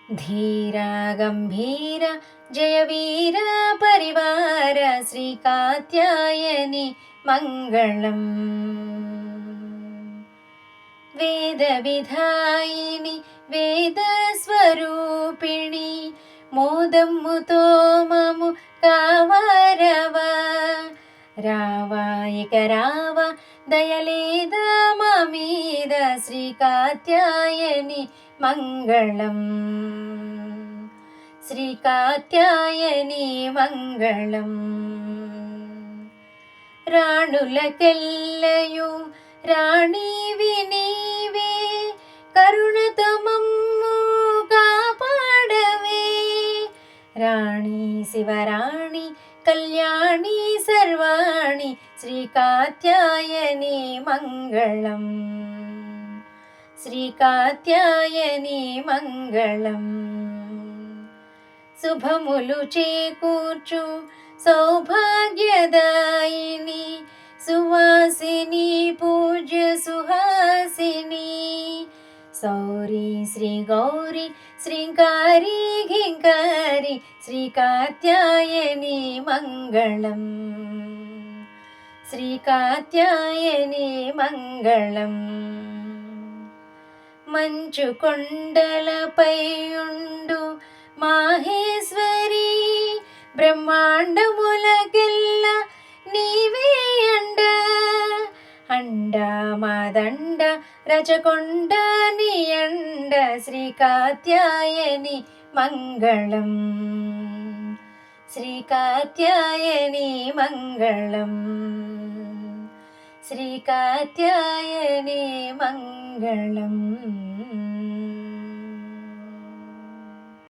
धीरा गंभीर जय वीर परिवार श्री कात्यायनी मंगलम्। वेद विधायिनी वेद स्वरूपिणी మోదమ్ముతో మము కావారవా రావా ఇక రావా దయలేదా మా మీద శ్రీ కాత్యాయని మంగళం శ్రీ కాత్యాయని మంగళం రాణులకెల్లయు రాణివి నీవే కరుణతో మమ్ము కాపాడవే రాణి శివరాణి కళ్యాణి సర్వాణి శ్రీ కాత్యాయని మంగళం శ్రీ కాత్యాయని మంగళం శుభములు చేకూర్చు సౌభాగ్యదాయిని సువాసిని పూజ్య సుహాసిని సౌరి శ్రీ గౌరి శ్రీంకారి ఘింకారి శ్రీ కాత్యాయని మంగళం శ్రీ కాత్యాయని మంగళం మంచు కొండలపై ఉండు మాహేశ్వరి బ్రహ్మాండములకెల్ల నీవే అండ అండ మాదండ రచకొండ నీ అండ శ్రీ కాత్యాయని మంగళం శ్రీ కాత్యాయని మంగళం శ్రీ కాత్యాయని మంగళం.